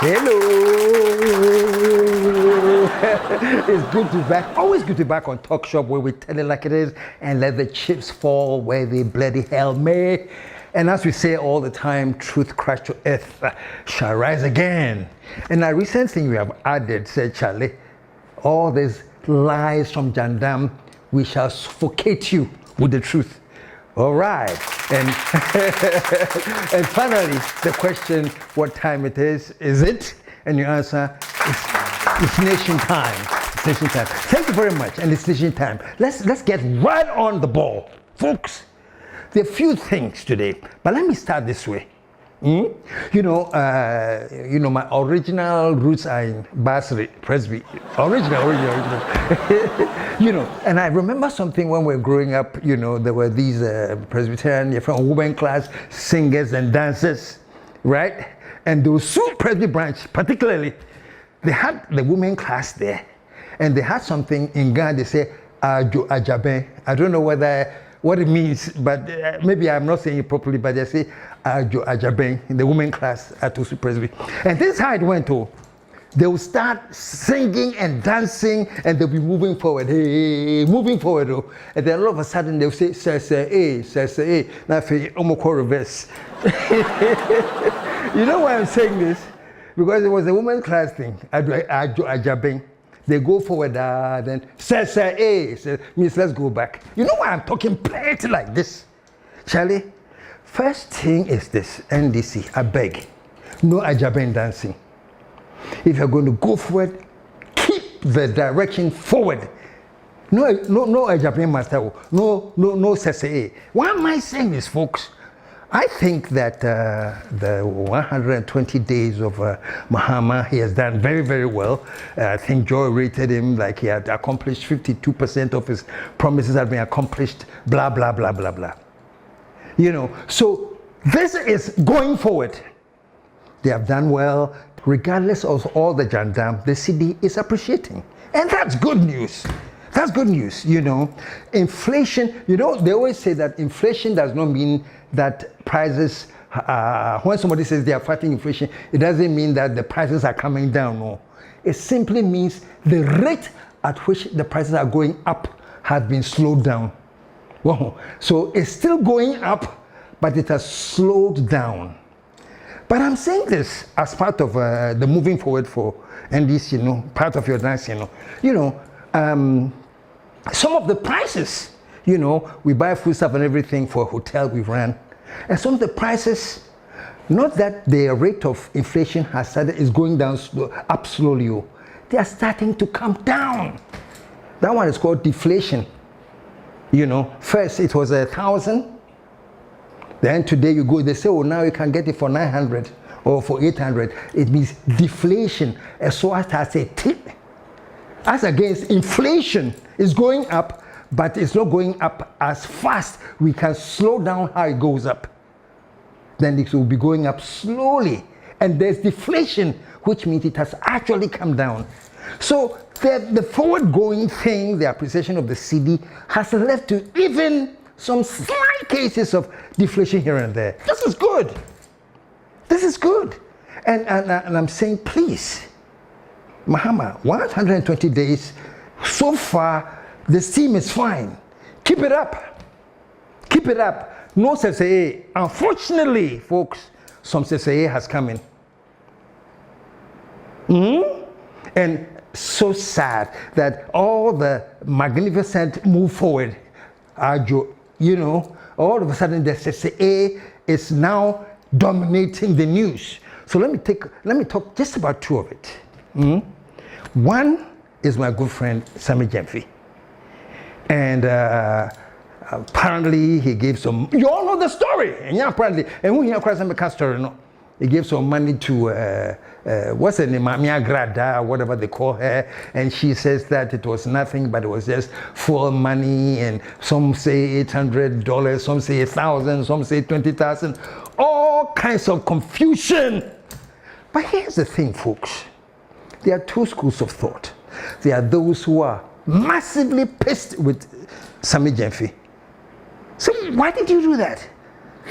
Hello. It's good to be back. Always good to be back on TALKSHOP where we tell it like it is and let the chips fall where they bloody hell may. And as we say all the time, truth crashed to earth shall rise again. And a recent thing we have added said, Charlie, all these lies from Jandam, we shall suffocate you with the truth. All right. And, and finally, the question, what time it is it? And your answer, it's nation time. It's nation time. Thank you very much. And it's nation time. Let's get right on the ball. Folks, there are a few things today, but let me start this way. You know, my original roots are in Basri, Presby. Original. You know, and I remember something when we were growing up, you know, there were these Presbyterian, from women class singers and dancers, right? And those Sioux Presby branch, particularly, they had the women class there. And they had something in Ghana, they say, Ajo Ajabe. I don't know what it means, but maybe I'm not saying it properly, but they say Ajo Ajabe in the women class at Sioux Presby. And this is how it went to. They will start singing and dancing and they'll be moving forward. Hey, moving forward. Oh. And then all of a sudden they'll say, say. Now for Omoko reverse. You know why I'm saying this? Because it was a women's class thing. Ajabeng. They go forward, then say, means let's go back. You know why I'm talking plenty like this? Charlie, first thing is this, NDC, I beg, no Ajabeng dancing. If you're going to go forward, keep the direction forward. No Ajabeng master, no CCA. Why am I saying this, folks? I think that the 120 days of Mahama, he has done very, very well. I think Joy rated him like he had accomplished 52% of his promises had been accomplished, blah, blah, blah, blah, blah. You know, so this is going forward. They have done well. Regardless of all the Jandam, the CD is appreciating. And that's good news. That's good news, you know. Inflation, you know, they always say that inflation does not mean that prices, when somebody says they are fighting inflation, it doesn't mean that the prices are coming down, no. It simply means the rate at which the prices are going up has been slowed down. Whoa. So it's still going up, but it has slowed down. But I'm saying this as part of the moving forward for NDC, you know, part of your dance, you know. Some of the prices, you know, we buy food stuff and everything for a hotel we ran. And some of the prices, not that the rate of inflation has started, is going down up slowly. They are starting to come down. That one is called deflation. You know, first it was 1,000. Then today you go, they say, oh, now you can get it for 900 or for 800. It means deflation. And so as I say, tip. As against inflation is going up, but it's not going up as fast. We can slow down how it goes up. Then it will be going up slowly. And there's deflation, which means it has actually come down. So the forward-going thing, the appreciation of the CD, has led to even some slight cases of deflation here and there. This is good. This is good. And I'm saying, please, Mahama, 120 days, so far, the steam is fine. Keep it up. Keep it up. No CCA. Unfortunately, folks, some CCA has come in. And so sad that all the magnificent move forward, you know, all of a sudden the CCA is now dominating the news. So let me talk just about two of it. One is my good friend Sammy Gyamfi, and apparently he gave some. You all know the story, and yeah, apparently, and when you hear some story, no, he gave some money to what's her name, Mia Grada, whatever they call her, and she says that it was nothing, but it was just full money, and some say $800, some say 1,000, some say 20,000, all kinds of confusion. But here's the thing, folks. There are two schools of thought. There are those who are massively pissed with Sammy Gyamfi. So why did you do that?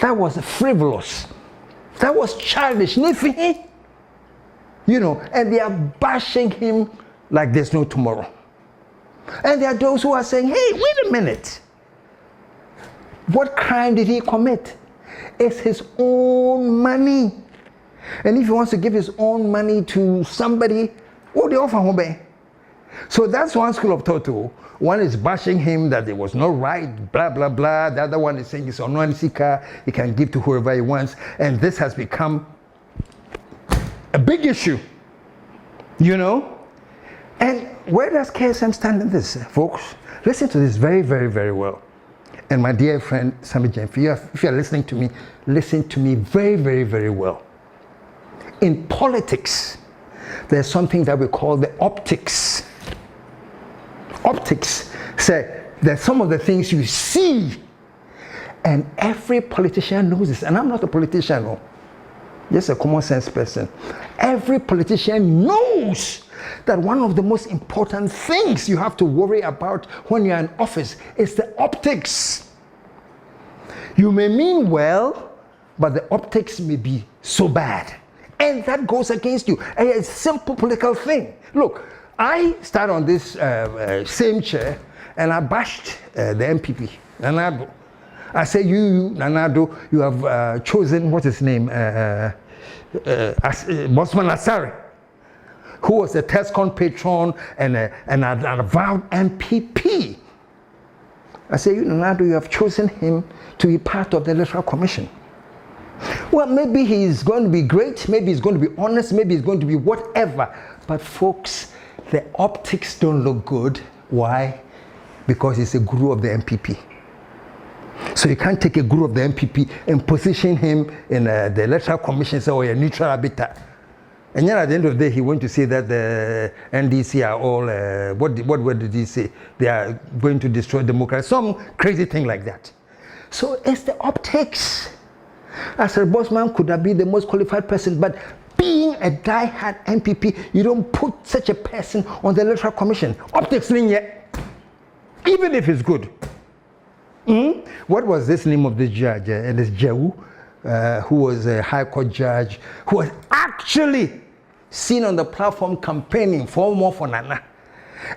That was frivolous. That was childish. You know, and they are bashing him like there's no tomorrow. And there are those who are saying, hey, wait a minute. What crime did he commit? It's his own money. And if he wants to give his own money to somebody, what do they offer him? So that's one school of thought too. One is bashing him that it was not right, blah, blah, blah. The other one is saying it's on Sika, he can give to whoever he wants. And this has become a big issue, you know? And where does KSM stand in this, folks? Listen to this very, very, very well. And my dear friend, Sammy Gyamfi, if you're listening to me, listen to me very, very, very well. In politics, there's something that we call the optics. Optics say that some of the things you see, and every politician knows this. And I'm not a politician, no. Just a common sense person. Every politician knows that one of the most important things you have to worry about when you're in office is the optics. You may mean well, but the optics may be so bad. And that goes against you. And it's a simple political thing. Look, I start on this same chair and I bashed the MPP, Nanado. I say, you, Nanado, you have chosen, what's his name? Bosman Asare, who was a TESCON patron and an avowed MPP. I say, you, Nanado, you have chosen him to be part of the Electoral Commission. Well, maybe he's going to be great, maybe he's going to be honest, maybe he's going to be whatever. But folks, the optics don't look good. Why? Because he's a guru of the MPP. So you can't take a guru of the MPP and position him in the Electoral Commission and say, oh, a neutral habitat. And then at the end of the day, he went to say that the NDC are all, what word did he say? They are going to destroy democracy. Some crazy thing like that. So it's the optics. As a Bosman could have been the most qualified person, but being a die-hard MPP, you don't put such a person on the Electoral Commission. Optics linear, even if it's good. What was this name of this judge? And this Jehu, who was a High Court judge, who was actually seen on the platform campaigning for more for Nana.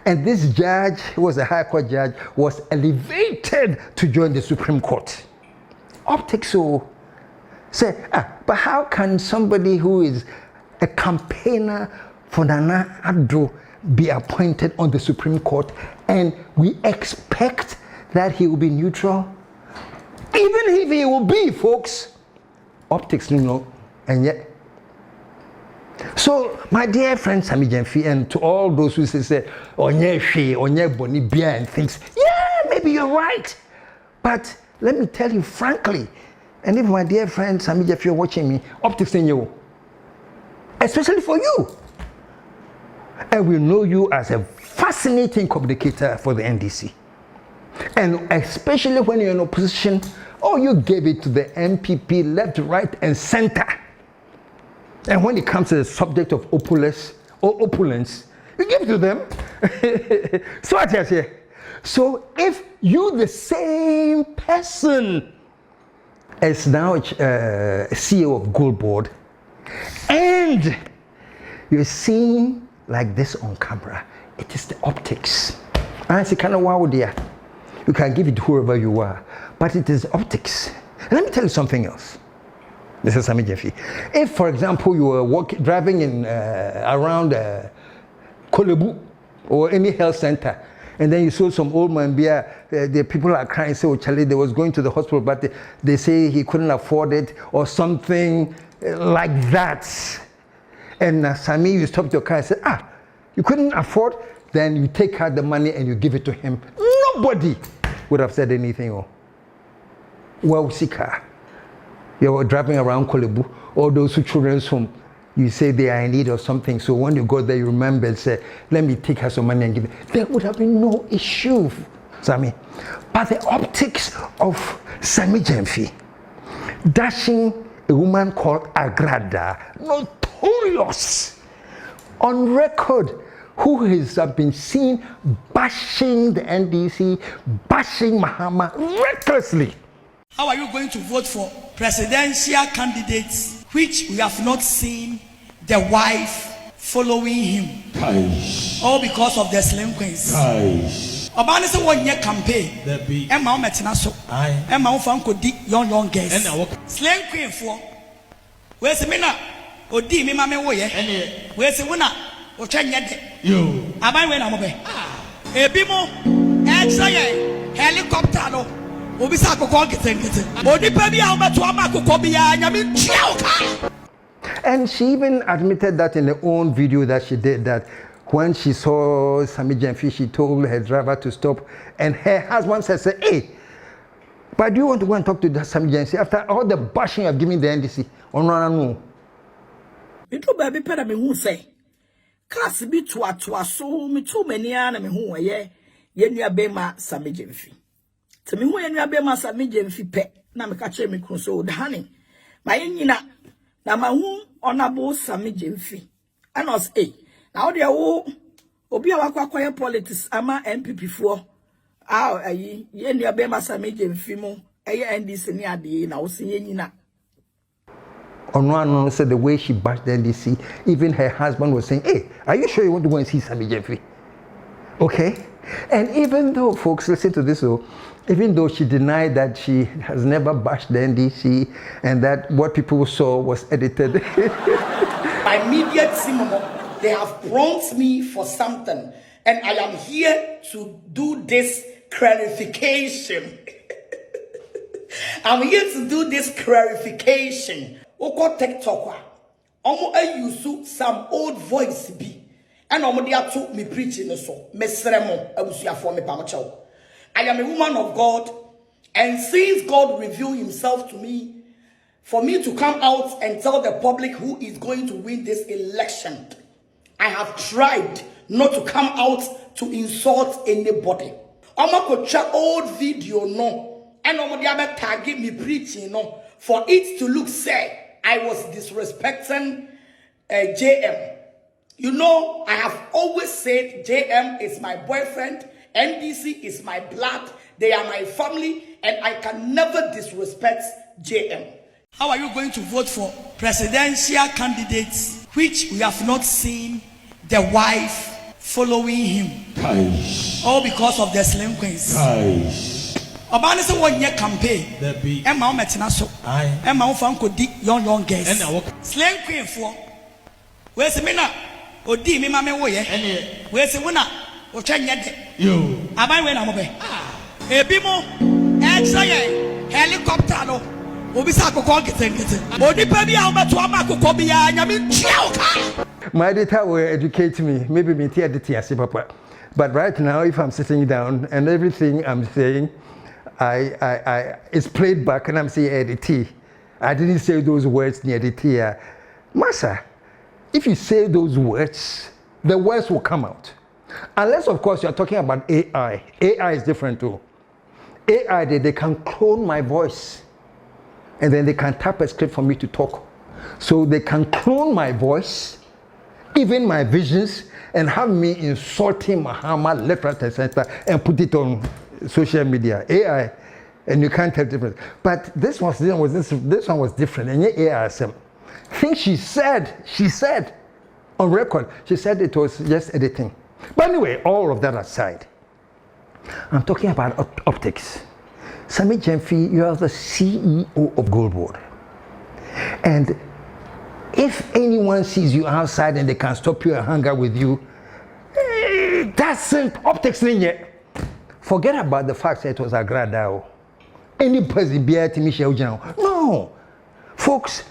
And this judge, who was a High Court judge, was elevated to join the Supreme Court. Optics, so say, but how can somebody who is a campaigner for Nana Addo be appointed on the Supreme Court and we expect that he will be neutral? Even if he will be, folks, optics, you know, and yet. So, my dear friend Sammy Gyamfi, and to all those who say, onye she, onye boni bia, and things, yeah, maybe you're right. But let me tell you frankly, and if my dear friend Sammy Gyamfi, you're watching me, optics in you, especially for you. And we know you as a fascinating communicator for the NDC. And especially when you're in opposition, oh, you gave it to the MPP left, right, and center. And when it comes to the subject of opulence, you give it to them. So what I say? So if you, the same person, as now CEO of Gold Board, and you're seen like this on camera, it is the optics. And I say, kind of wow, dear. You can give it to whoever you are, but it is optics. And let me tell you something else. This is Sammy Gyamfi. If, for example, you were driving in around Kolebu or any health center, and then you saw some old man beer, the people are crying, say, oh, Charlie, they was going to the hospital, but they say he couldn't afford it, or something like that. And Sammy, you stopped your car and said, you couldn't afford, then you take out the money and you give it to him. Nobody would have said anything. Oh, well, Sika, you were driving around Kolebu, all those who children's home, you say they are in need or something. So when you go there, you remember and say, let me take her some money and give it. There would have been no issue, Sammy. But the optics of Sammy Gyamfi dashing a woman called Agrada, notorious, on record, who has been seen bashing the NDC, bashing Mahama recklessly. How are you going to vote for presidential candidates which we have not seen the wife following him. All because of the slim queens. Obani say one year campaign. Emma Ometina so. Emma Ofanko di young girls. Slim queen for. Where's the mina? Odi mi mame wo ye. Where's the winner? Ochanyede. Yo. Abai we na mo be. Ebi mo extra ye helicopter no. Obi sa akoko gete. Odi pa bi a obeto ama akoko bi ya nyame chiao. And she even admitted that in her own video that she did, that when she saw Sammy Gyamfi, she told her driver to stop, and her husband said, hey, but do you want to go and talk to Sammy Gyamfi after all the bashing you have given the NDC? Oh, no. It will be better me who say, class be to so me too many and me who are ye bema Sammy Gyamfi. To me who ye bema Sammy Gyamfi pe, na me catch me so the honey. My yina. Na mahu honorable Sammy Gyamfi. And us now they obi akwakwaya politics ama MPP for ye nua be ma Sammy Gyamfi mo NDC ni ade na wo se ye nyina. Ono said the way she bashed the NDC, even her husband was saying, hey, are you sure you want to go and see Sammy Gyamfi? Okay? And even though, folks, listen to this, even though she denied that she has never bashed the NDC and that what people saw was edited. My immediate team, they have brought me for something, and I am here to do this clarification. I'm here to do this clarification. Oko TikTok, I use some old voice be. And nobody took me preaching so. I am a woman of God, and since God revealed himself to me, for me to come out and tell the public who is going to win this election, I have tried not to come out to insult anybody. I'm going to old video no, and nobody ever target me preaching no, for it to look sad. I was disrespecting JM. You know, I have always said JM is my boyfriend, NDC is my blood, they are my family, and I can never disrespect JM. How are you going to vote for presidential candidates which we have not seen the wife following him? All because of the slim queens. Obani say one year campaign. Emma Ometina so. Emma Ofanko di young girls. Slim queen for. Where's the mina? Odi mi mame wo ye. Where's the winner? Ochanyede. Yo. Abai we na mo be. Ebi mo extra ye helicopter no. Obi sa akoko gete. Odi pa bi a obeto ama akoko bi ya nyame chiao. My editor will educate me. Maybe me tea editor, papa. But right now, if I'm sitting down and everything I'm saying, it's played back and I'm saying edit. I didn't say those words near the tea. Massa, if you say those words, the words will come out. Unless, of course, you're talking about AI. AI is different too. AI, they can clone my voice. And then they can type a script for me to talk. So they can clone my voice, even my visions, and have me insulting Muhammad left, right, and center, and put it on social media. AI, and you can't tell the difference. But this one was different. And yet AI, I think she said on record, she said it was just editing. But anyway, all of that aside, I'm talking about optics. Sammy Gyamfi, you are the CEO of Goldboard. And if anyone sees you outside and they can stop you and hang out with you, that's optics. Forget about the fact that it was a Agradao. Any person be at Michelle General. No. Folks,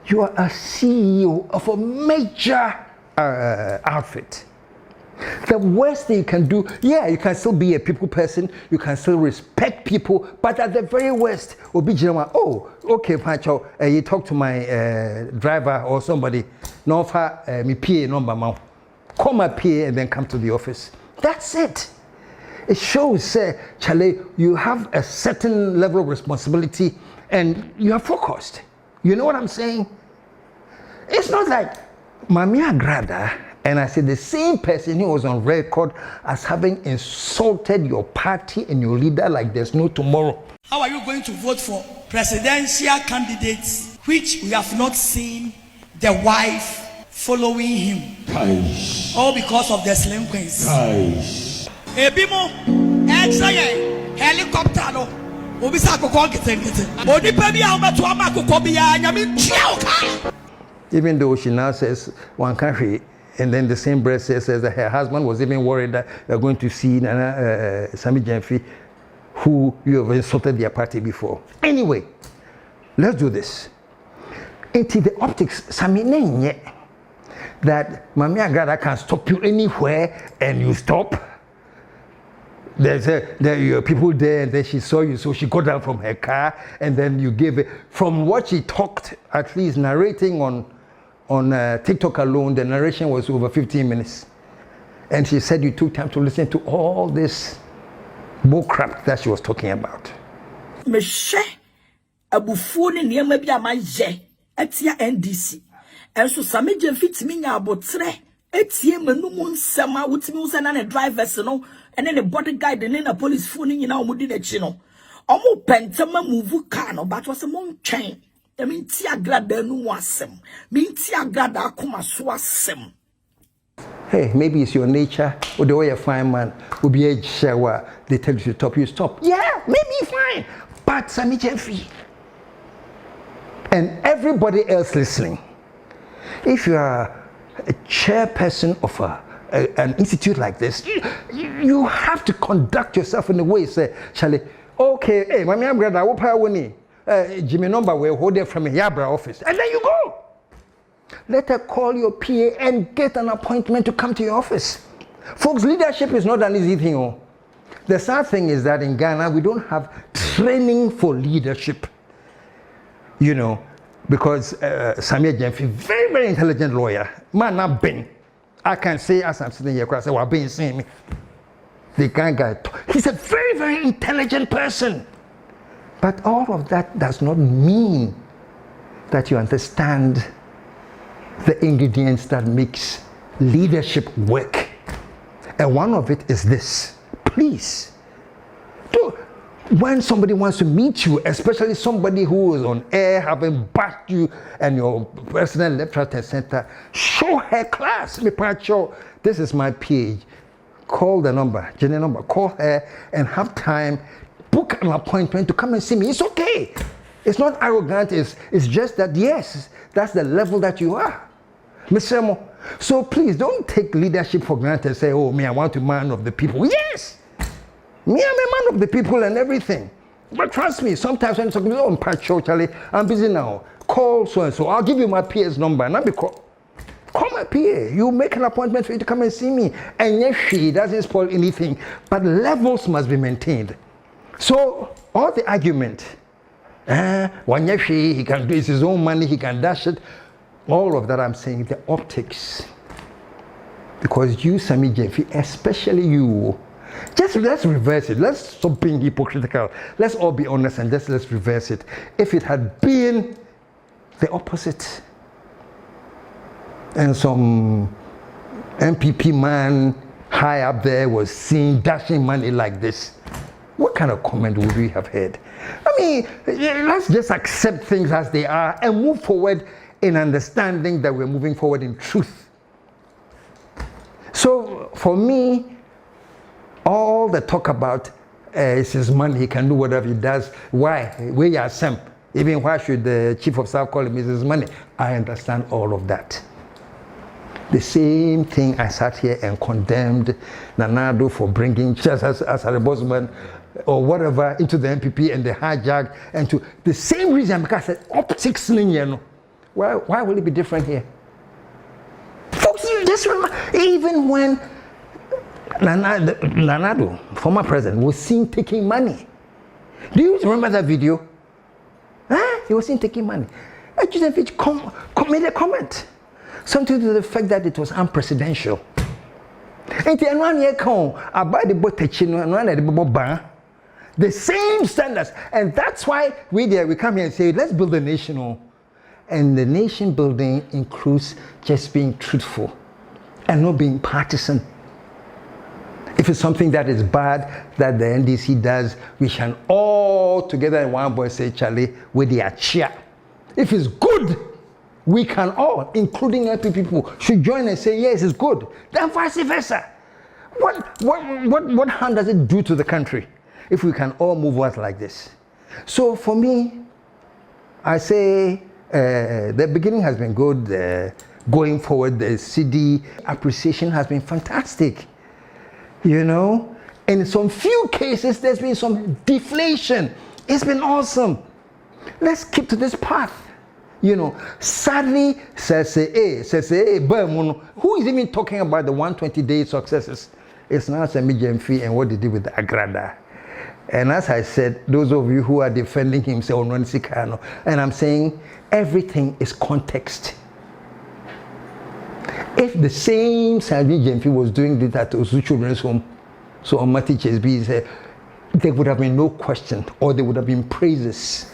you are a CEO of a major outfit. The worst thing you can do, yeah, you can still be a people person, you can still respect people, but at the very worst, be general. Oh, okay, Pancho, you talk to my driver or somebody, no offer me PA number, call my PA and then come to the office. That's it. It shows, Charlie, you have a certain level of responsibility and you are focused. You know what I'm saying? It's not like Mamia Grada. And I said the same person who was on record as having insulted your party and your leader like there's no tomorrow. How are you going to vote for presidential candidates which we have not seen the wife following him. All because of the delinquents. Ebimo, helicopter no. Even though she now says one country, and then the same breath says that her husband was even worried that they're going to see Sammy Gyamfi, who you have insulted their party before. Anyway, let's do this. Into the optics, Sammy Nenye, that Mami Agrada can stop you anywhere and you stop. There are people there, and then she saw you, so she got down from her car, and then you gave it. From what she talked, at least narrating on TikTok alone, the narration was over 15 minutes. And she said you took time to listen to all this bull crap that she was talking about. NDC. And so Sammy Gyamfi timi nya abotre etie manum nsema wutimi wo na drivers no and then the bodyguard and then the police phone nyina omudi na chi no omo pentama move car no but was mon twen e min ti agrada nu asem min ti agrada akoma so asem. Hey, maybe it's your nature, or the way you find man will be a shower, they tell you to stop, you stop. Yeah, maybe fine. But Sammy Gyamfi and everybody else listening, if you are a chairperson of an institute like this, you have to conduct yourself in a way, say, Charlie, okay, hey, my brother, I will pay money. Jimmy number will hold it from a Yabra office, and then you go. Let her call your PA and get an appointment to come to your office. Folks, leadership is not an easy thing. Oh. The sad thing is that in Ghana, we don't have training for leadership. You know, because Sammy Gyamfi, very, very intelligent lawyer. Man, I've been. I can say, as I'm sitting here, I say, well, I've been seeing me. The guy, he's a very, very intelligent person. But all of that does not mean that you understand the ingredients that makes leadership work. And one of it is this. Please, when somebody wants to meet you, especially somebody who is on air, having bashed you and your president left, right, and center, show her class. This is my page. Call the number, Jenny number, call her and have time, book an appointment to come and see me. It's okay. It's not arrogant. It's just that, yes, that's the level that you are. Mr. Mo. So please don't take leadership for granted and say, oh, me, I want to be man of the people. Yes. Me, I'm a man of the people and everything. But trust me, sometimes when something, oh, Charlie, I'm busy now. Call so-and-so. I'll give you my PA's number. And I'll be call my PA. You make an appointment for you to come and see me. And yes, she doesn't spoil anything. But levels must be maintained. So all the argument, when yes, he can do it's his own money, he can dash it. All of that I'm saying, the optics. Because you, Sammy Gyamfi, especially you, just let's reverse it. Let's stop being hypocritical. Let's all be honest and just let's reverse it. If it had been the opposite, and some MPP man high up there was seen dashing money like this, what kind of comment would we have heard? I mean, let's just accept things as they are and move forward in understanding that we're moving forward in truth. So for me, all the talk about it's his money, he can do whatever he does. Why? We are Sam. Even why should the chief of staff call him his money? I understand all of that. The same thing I sat here and condemned Nanado for bringing just as a bossman or whatever into the MPP and the hijack, and to the same reason because I said optics linear. Why will it be different here? Folks, you just remember, even when Nanado, former president, was seen taking money. Do you remember that video? He was seen taking money. Gyamfi made a comment. Something to the fact that it was unprecedented. The same standards. And that's why we come here and say, let's build a nation. And the nation building includes just being truthful and not being partisan. If it's something that is bad that the NDC does, we can all together in one voice say, Charlie, with the cheer. If it's good, we can all, including LP people, should join and say, yes, it's good. Then vice versa. What harm does it do to the country if we can all move out like this? So for me, I say the beginning has been good. Going forward, the CD appreciation has been fantastic. You know, in some few cases, there's been some deflation. It's been awesome. Let's keep to this path. You know, sadly, who is even talking about the 120-day successes? It's now Sammy Gyamfi and what they did with the Agrada. And as I said, those of you who are defending him say, and I'm saying everything is context. If the same Sammy Gyamfi was doing this at Osu Children's Home, so on Mati Chesby said, there would have been no question, or there would have been praises.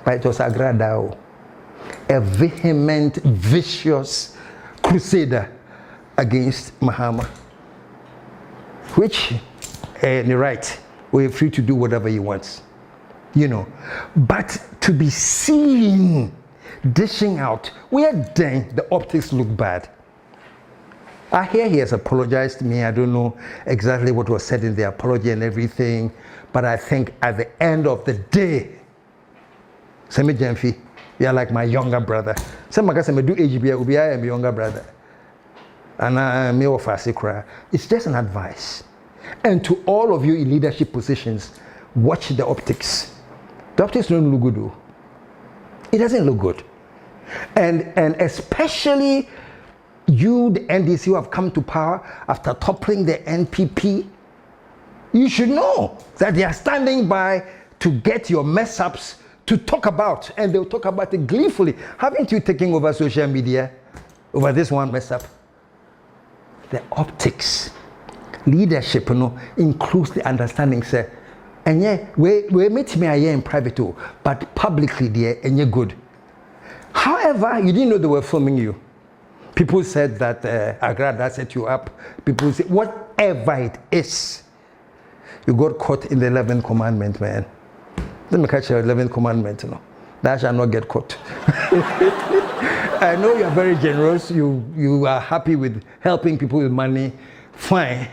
But it was Agrada, a vehement, vicious crusader against Mahama, which, you're right, we're free to do whatever he wants, you know. But to be seen dishing out, where then the optics look bad. I hear he has apologized to me. I don't know exactly what was said in the apology and everything, but I think at the end of the day, Sammy Gyamfi, you are like my younger brother. Some guys say, do AGB, I am your younger brother. And I'm your fast cry. It's just an advice. And to all of you in leadership positions, watch the optics. The optics don't look good, though. It doesn't look good. And especially you, the NDC, who have come to power after toppling the NPP, you should know that they are standing by to get your mess ups to talk about, and they'll talk about it gleefully. Haven't you taken over social media over this one mess up? The optics, leadership, you know, includes the understanding, say, and yeah, we meet me here in private, but publicly, there, and you're good. However, you didn't know they were filming you. People said that Agrada set you up. People say, whatever it is, you got caught in the 11th commandment, man. Let me catch your 11th commandment, you know. That shall not get caught. I know you're very generous. You are happy with helping people with money. Fine.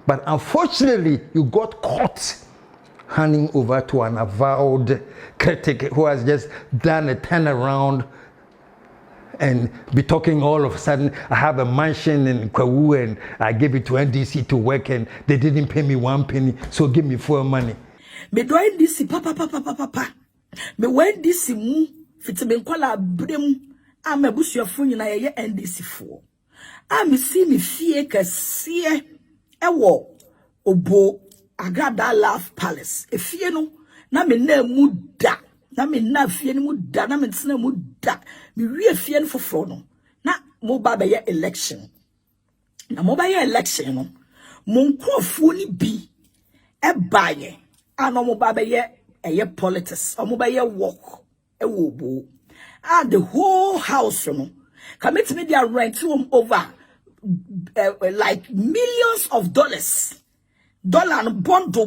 But unfortunately, you got caught handing over to an avowed critic who has just done a turnaround and be talking all of a sudden, I have a mansion in Kwawu and I gave it to NDC to work and they didn't pay me 1 penny, so give me full money. Me do NDC papa. Me when this mu fiti me nkwala brem a me busuafo nyina ye NDC fo. A me see me fie kase ewo obo Agrada Love Palace. E fie no na me na mu da. Na me na fie ni mu da na me tsena mu da. Me wie fie no foforo no. Na mo ba be ye election. Na mo ba ye election no. Mo nkrofo ni bi e baye. Ano mo ba be ye politics. O mo ba ye work e wo bo. And the whole house no. Commit me their rent room over like millions of dollars. Dollar bundle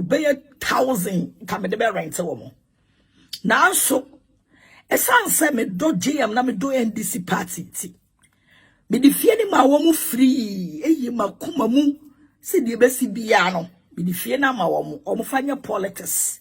be 1,000 come the be rent wo. Now so e san say me do GM na me do NDC party ti. Me di fie ni ma wo mu free eyi ma kuma mu se di be si bia no. Me di fie na ma wo mu o mu fanya politics.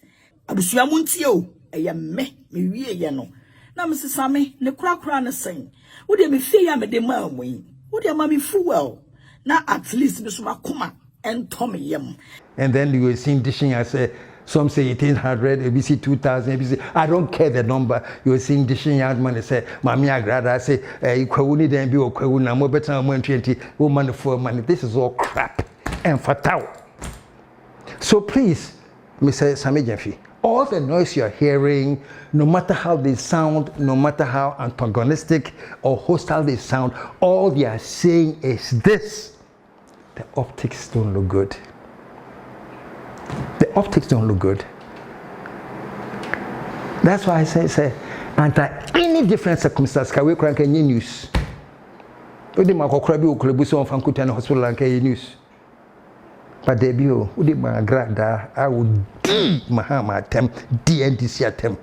Abusua mu ntie o eye me wie ye no. Na me sesame ne kura na sen. Wo de me fie ya me de ma amu. Wo de ma me fuel. Na at least me so makoma and Tommy yam. And then you were seeing dishing, I say, some say 1,800, ABC 2,000, ABC. I don't care the number. You were seeing dishing out money, say, Mami Agrada, I say, you couldn't then be or Kwuna, more better than 120, woman for money. This is all crap and fatal. So please, Mr. Sammy Gyamfi, all the noise you're hearing, no matter how they sound, no matter how antagonistic or hostile they sound, all they are saying is this. The optics don't look good. The optics don't look good. That's why I say, under any different circumstance, can we crank any news? We did my hospital and news. But they be who did my grada, I would D Mahama attempt, DNDC attempt.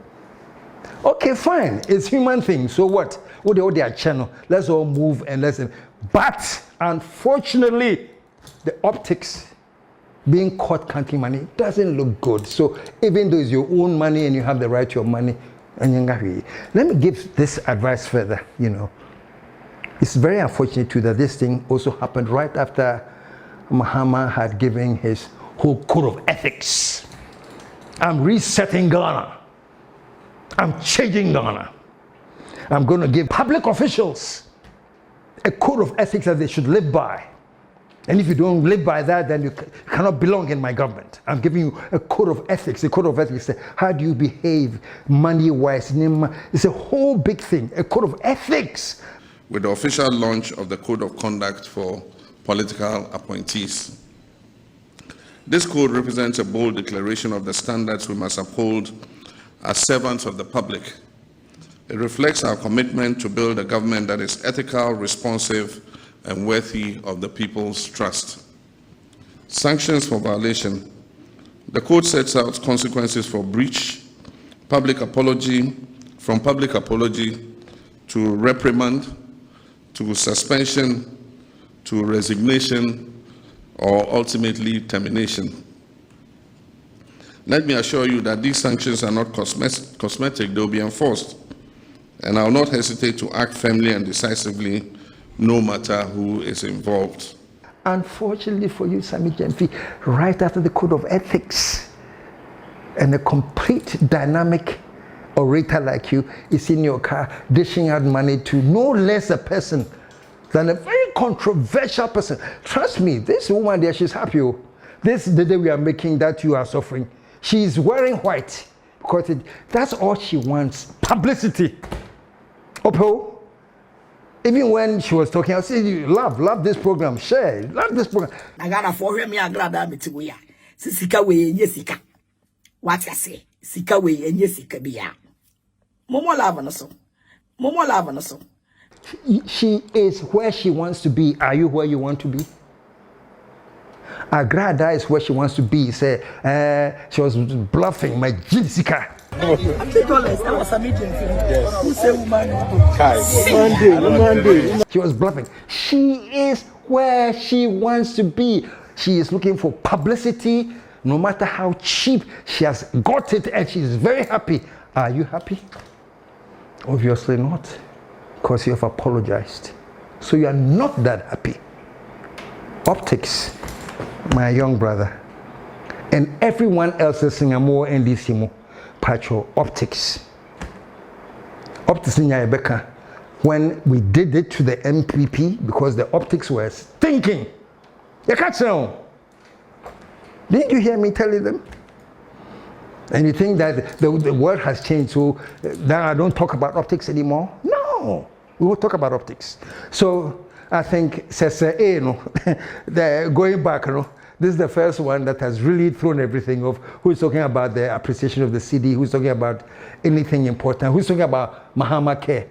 Okay, fine. It's human thing. So what? What their channel? Let's all move and listen. But unfortunately, the optics being caught counting money doesn't look good. So even though it's your own money and you have the right to your money, let me give this advice further. It's very unfortunate too that this thing also happened right after Mahama had given his whole code of ethics. I'm resetting Ghana. I'm changing Ghana. I'm going to give public officials a code of ethics that they should live by. And if you don't live by that, then you cannot belong in my government. I'm giving you a code of ethics. A code of ethics is how do you behave money-wise. It's a whole big thing, a code of ethics. With the official launch of the Code of Conduct for Political Appointees. This code represents a bold declaration of the standards we must uphold as servants of the public. It reflects our commitment to build a government that is ethical, responsive, and worthy of the people's trust. Sanctions for violation. The code sets out consequences for breach, public apology, from public apology to reprimand, to suspension, to resignation, or ultimately termination. Let me assure you that these sanctions are not cosmetic, they'll be enforced. And I will not hesitate to act firmly and decisively, no matter who is involved. Unfortunately for you, Sammy Gyamfi, right after the Code of Ethics, and a complete dynamic orator like you is in your car dishing out money to no less a person than a very controversial person. Trust me, this woman there, she's happy. This is the day we are making that you are suffering. She's wearing white because that's all she wants, publicity. Opo, even when she was talking, I said, you love this program, share, love this program. I got a for me, I grab that material. Sika way, yesika. What I say, Sika way, and yesika be ya. Momo lavanoso. Momo lavanoso. She is where she wants to be. Are you where you want to be? Agrada is where she wants to be. Say, she was bluffing my Jessica. She was bluffing. She is where she wants to be. She is looking for publicity, no matter how cheap. She has got it and she's very happy. Are you happy? Obviously not, because you have apologized. So you are not that happy. Optics, my young brother, and everyone else is singing more in this patcho optics. Optics in Rebecca, when we did it to the MPP, because the optics were stinking. You can't say. Didn't you hear me telling them? And you think that the world has changed, so now I don't talk about optics anymore? No, we will talk about optics. So I think, going back, this is the first one that has really thrown everything off. Who's talking about the appreciation of the CD? Who's talking about anything important? Who's talking about Mahama Care?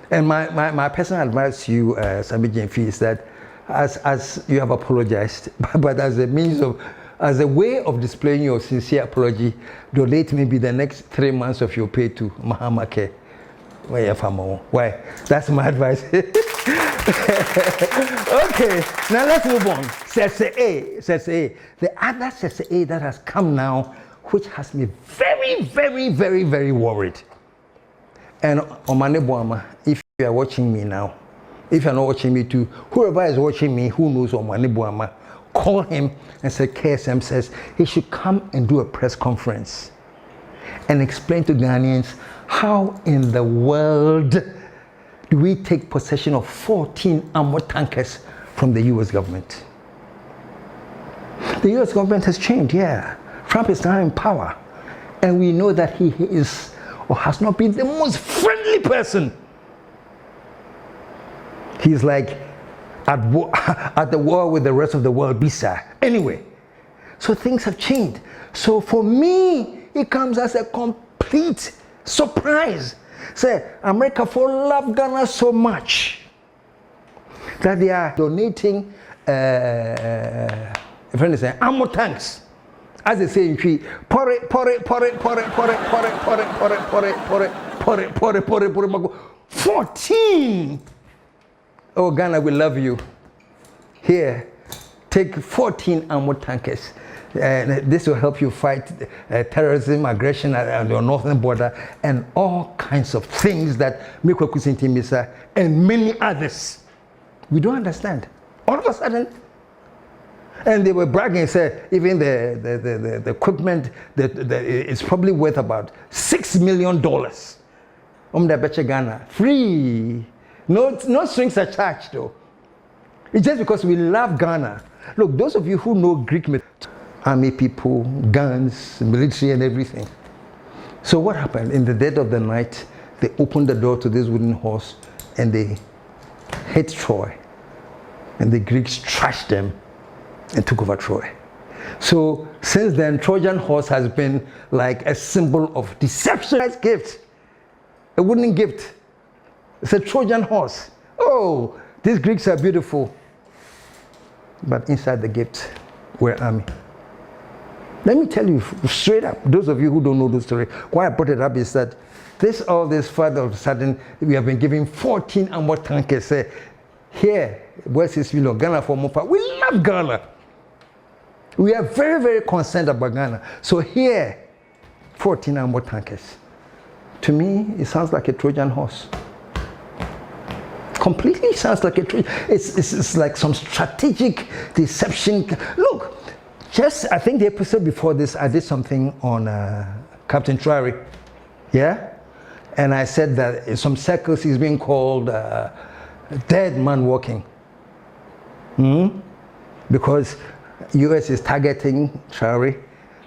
And my personal advice to you, Sammy Gyamfi, is that as you have apologized, but as a way of displaying your sincere apology, donate maybe the next 3 months of your pay to Mahama Care. Why? That's my advice. Okay, now let's move on. Says A. The other says A that has come now, which has me very, very, very, very worried. And Omane Boama, if you are watching me now, if you're not watching me too, whoever is watching me, who knows Omane Boama, call him and say KSM says he should come and do a press conference and explain to Ghanaians how in the world do we take possession of 14 armored tankers from the US government. The US government has changed, yeah. Trump is now in power. And we know that he is or has not been the most friendly person. He's like at the war with the rest of the world, Bisa. Anyway, so things have changed. So for me, it comes as a complete surprise. Say, America for love Ghana so much that they are donating armor tanks As they say in Tree, pour it, 14. Oh, Ghana, we love you. Here, take 14 armored tankers. This will help you fight terrorism, aggression at your northern border, and all kinds of things that Mikwa Kusinti Misa and many others. We don't understand. All of a sudden, and they were bragging, said even the equipment it's probably worth about $6 million. Ghana, free, no strings attached though. It's just because we love Ghana. Look, those of you who know Greek myth, army people, guns, military, and everything. So what happened? In the dead of the night, they opened the door to this wooden horse, and they hit Troy, and the Greeks trashed them and took over Troy. So since then, Trojan horse has been like a symbol of deception. Nice gift, a wooden gift. It's a Trojan horse. Oh, these Greeks are beautiful. But inside the gift were army. Let me tell you straight up, those of you who don't know the story, why I brought it up is that all this father of a sudden, we have been giving 14 armored tankers. Here, West East Million, Ghana for Mopa. We love Ghana. We are very, very concerned about Ghana. So here, 14 armored tankers. To me, it sounds like a Trojan horse. Completely sounds like a Trojan. It's like some strategic deception. Look, I think the episode before this, I did something on Captain Traore. Yeah? And I said that in some circles he's being called dead man walking. Because US is targeting Traore,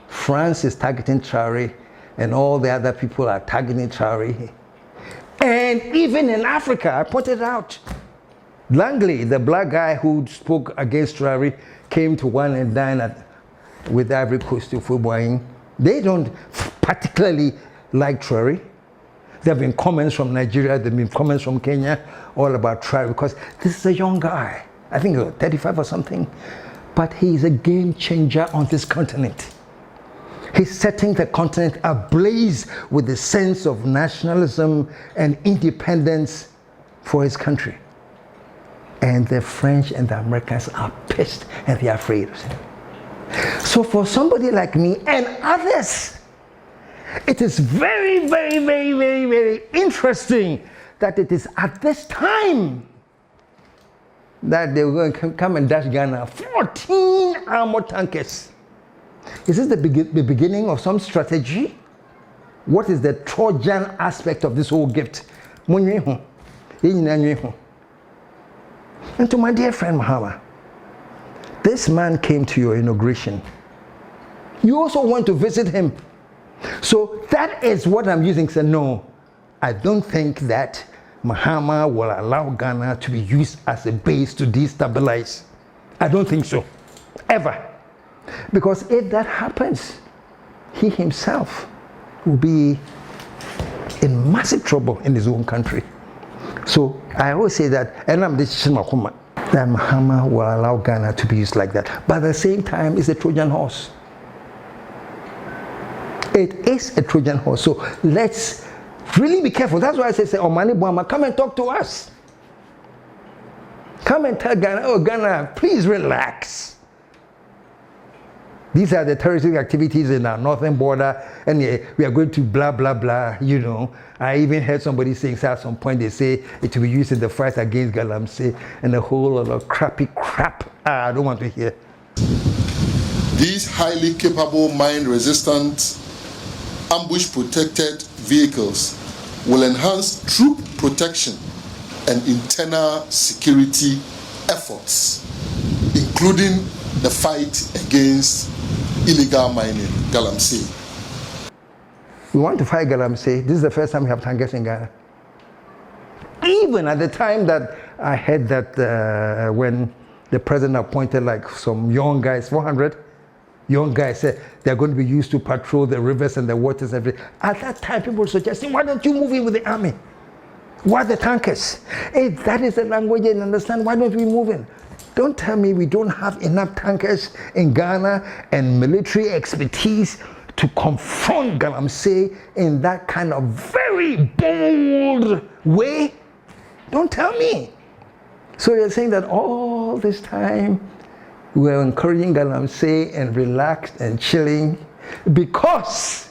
France is targeting Traore, and all the other people are targeting Traore. And even in Africa, I pointed out, Langley, the black guy who spoke against Traore, came to one and dine with the Ivory Coast to Fubuaing. They don't particularly like Traore. There have been comments from Nigeria, there have been comments from Kenya, all about Traore, because this is a young guy. I think 35 or something. But he's a game changer on this continent. He's setting the continent ablaze with a sense of nationalism and independence for his country. And the French and the Americans are pissed and they're afraid of him. So for somebody like me and others, it is very, very, very, very, very interesting that it is at this time that they were going to come and dash Ghana 14 armored tankers. Is this the beginning of some strategy? What is the Trojan aspect of this whole gift? And to my dear friend Mahama, this man came to your inauguration. You also went to visit him. So that is what I'm using. Say, no, I don't think that Mahama will allow Ghana to be used as a base to destabilize. I don't think so, ever. Because if that happens, he himself will be in massive trouble in his own country. So I always say that, and I'm this that Mahama will allow Ghana to be used like that. But at the same time, it's a Trojan horse. It is a Trojan horse. So let's really be careful. That's why I say, Omani Buama, come and talk to us. Come and tell Ghana, oh Ghana, please relax. These are the terroristic activities in our northern border, and we are going to blah, blah, blah, you know. I even heard somebody saying at some point, they say it will be used in the fight against Galamsey, and a whole lot of crappy crap. I don't want to hear. These highly capable, mine-resistant, ambush-protected vehicles will enhance troop protection and internal security efforts, including the fight against illegal mining, Galamsey. We want to fight Galamsey. This is the first time we have tankers in Ghana. Even at the time that I heard that when the president appointed like some young guys, 400 young guys, said they're going to be used to patrol the rivers and the waters. At that time, people were suggesting, why don't you move in with the army? Why the tankers? If that is the language and understand, why don't we move in? Don't tell me we don't have enough tankers in Ghana and military expertise to confront Galamsey in that kind of very bold way. Don't tell me. So you're saying that all this time we're encouraging Galamsey and relaxed and chilling because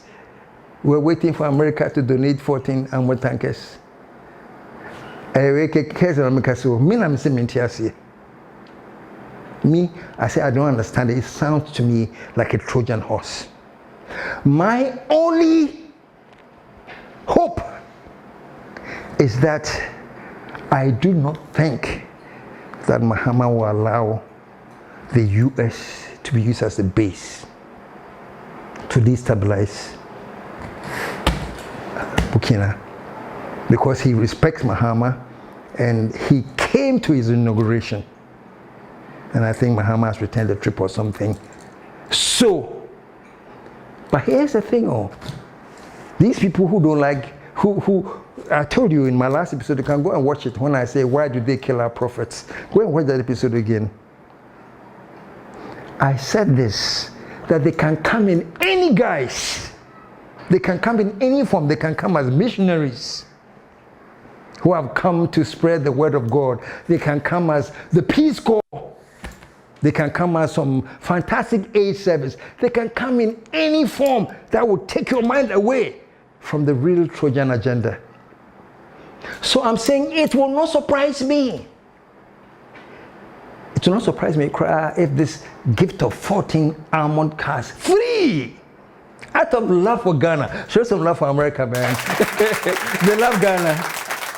we're waiting for America to donate 14 armored tankers. Me, I say I don't understand it. It sounds to me like a Trojan horse. My only hope is that I do not think that Mahama will allow the US to be used as a base to destabilize Burkina, because he respects Mahama and he came to his inauguration. And I think Mahama has returned the trip or something. So, but here's the thing, these people who don't like, who I told you in my last episode, you can go and watch it when I say, why do they kill our prophets? Go and watch that episode again. I said this, that they can come in any guise. They can come in any form. They can come as missionaries who have come to spread the word of God. They can come as the Peace Corps. They can come as some fantastic aid service. They can come in any form that will take your mind away from the real Trojan agenda. So I'm saying it will not surprise me. It will not surprise me if this gift of 14 armored cars, free, out of love for Ghana. Show some love for America, man. They love Ghana.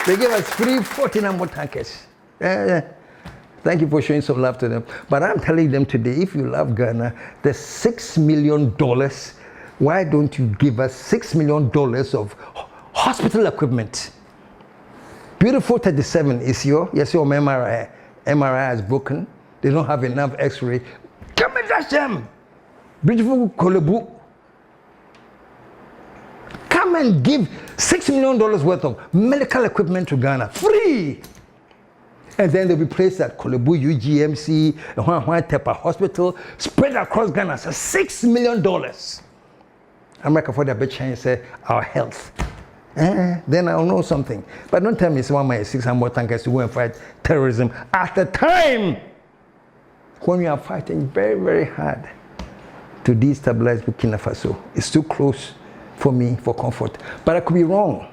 They give us free 14 armored tankers. Thank you for showing some love to them. But I'm telling them today, if you love Ghana, the $6 million, why don't you give us $6 million of hospital equipment? Beautiful 37 is your MRI. MRI is broken. They don't have enough X-ray. Come and touch them. Beautiful Kolebu. Come and give $6 million worth of medical equipment to Ghana, free. And then they'll be placed at Kolebu, UGMC, Tepa Hospital, spread across Ghana. So $6 million. America for the bitch and say our health. Then I'll know something. But don't tell me it's 1.6 tankers to go and fight terrorism at the time when we are fighting very, very hard to destabilize Burkina Faso. It's too close for me for comfort. But I could be wrong.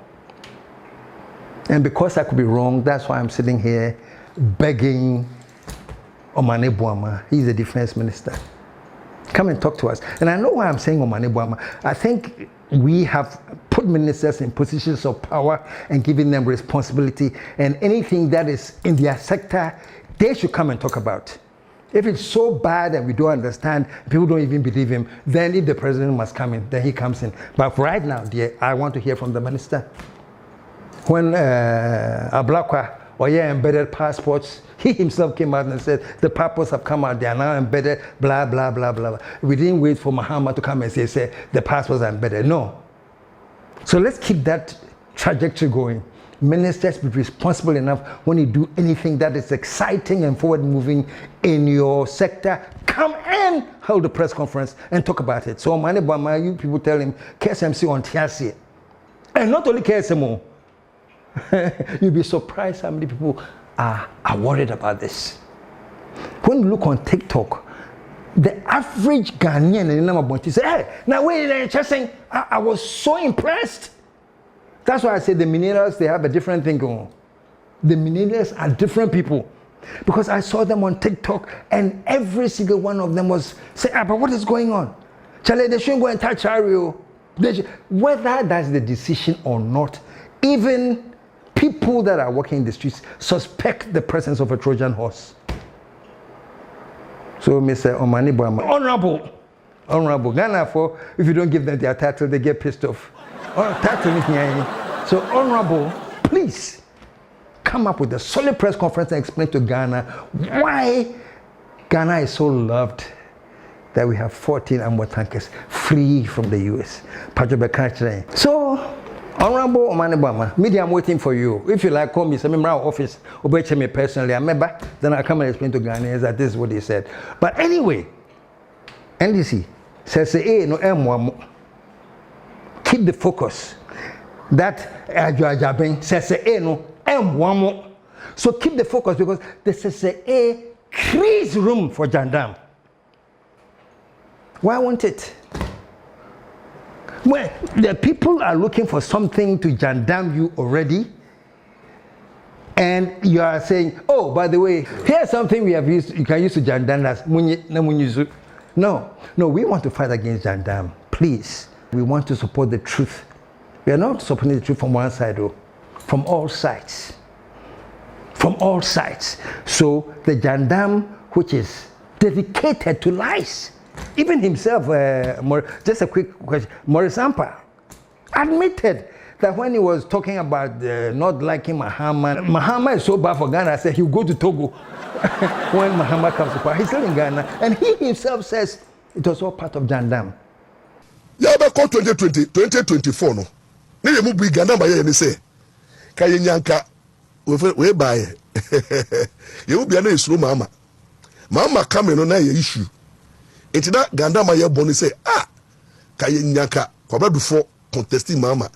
And because I could be wrong, that's why I'm sitting here begging Omane Boama. He's the defense minister. Come and talk to us. And I know why I'm saying Omane Boama. I think we have put ministers in positions of power and given them responsibility, and anything that is in their sector, they should come and talk about. If it's so bad and we don't understand, people don't even believe him, then if the president must come in, then he comes in. But right now, dear, I want to hear from the minister. When Ablakwa or embedded passports, he himself came out and said, the passports have come out, they are now embedded, blah, blah, blah, blah. We didn't wait for Mahama to come and say the passports are embedded. No. So let's keep that trajectory going. Ministers be responsible enough when you do anything that is exciting and forward-moving in your sector. Come and hold a press conference and talk about it. So Omane Boama, you people tell him, KSMC on TRC. And not only KSMO. You'll be surprised how many people are worried about this. When you look on TikTok, the average Ghanaian in Namabonti say, hey, now wait, just saying, I was so impressed. That's why I say the minerals, they have a different thing going on. The minerals are different people. Because I saw them on TikTok and every single one of them was saying, but what is going on? Charlie, they shouldn't go and touch Ario. Whether that's the decision or not, even people that are working in the streets suspect the presence of a Trojan horse. So, Mr. Omane Boama, honorable. Ghana, for if you don't give them their title, they get pissed off. So, honorable, please come up with a solid press conference and explain to Ghana why Ghana is so loved that we have 14 armored tankers free from the US. So, Honorable Omanebama, media, I'm waiting for you. If you like, call me, send me my office, obey me personally. I remember, then I come and explain to Ghanaians that this is what they said. But anyway, NDC says, no M1. Keep the focus. That Ajabeng says, no M1. So keep the focus because this is a crease room for Jandam. Why won't it? Well, the people are looking for something to jandam you already, and you are saying, oh, by the way, here's something we have used, you can use to jandam us. No, we want to fight against jandam. Please, we want to support the truth. We are not supporting the truth from one side, though, from all sides. From all sides. So the jandam, which is dedicated to lies, even himself, just a quick question, Maurice Ampa admitted that when he was talking about not liking Mahama is so bad for Ghana, I said he'll go to Togo when Mahama comes to power. He's still in Ghana, and he himself says it was all part of Jandam. Yeah, but 2024, no. Never move big Ghana by any say. Kayanka, we buy. You will be an issue, Mama. Mama coming on an issue. It's that Gandama ya boni say, kaye nyaka, kwabra dufo contesting mama.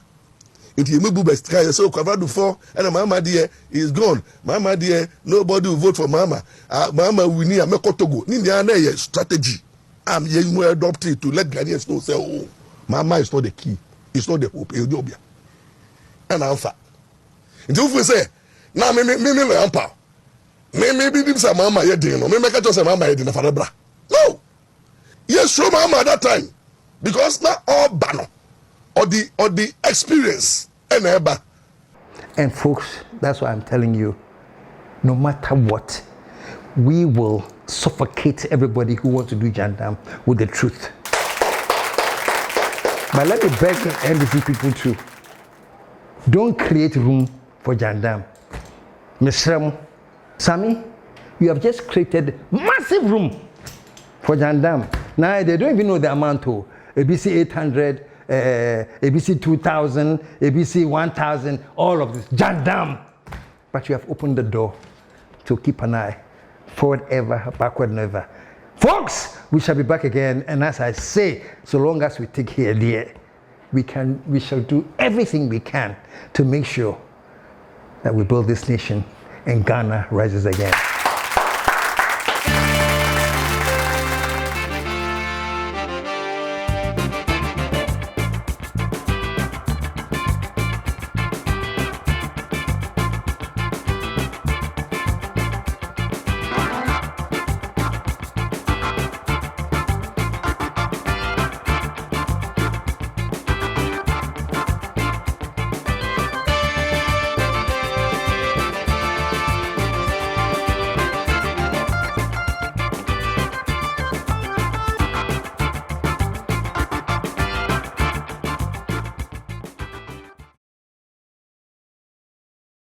It's you move best kaye so kwabra dufo, and mama dear is gone. Mama dear, nobody will vote for mama. Mama we need a meko togo. Ni strategy. Ye more adopted to let Ghanaians know say, oh, mama is not the key. It's not the hope. Ethiopia. And alpha. Until we say, now me ampa. Me be some mama ye dino. Me make just a mama ye dino for bra. No. Yes, show mama at that time. Because not all banner or the experience and ever. And folks, that's why I'm telling you, no matter what, we will suffocate everybody who wants to do Jandam with the truth. But let me beg NDC people too. Don't create room for Jandam. Mr. Sammy, you have just created massive room for Jandam. Now they don't even know the amount to ABC 800, ABC 2000, ABC 1000, all of this Jandam. But you have opened the door to keep an eye. Forward ever, backward never. Folks, we shall be back again, and as I say, so long as we take here, dear, we shall do everything we can to make sure that we build this nation and Ghana rises again.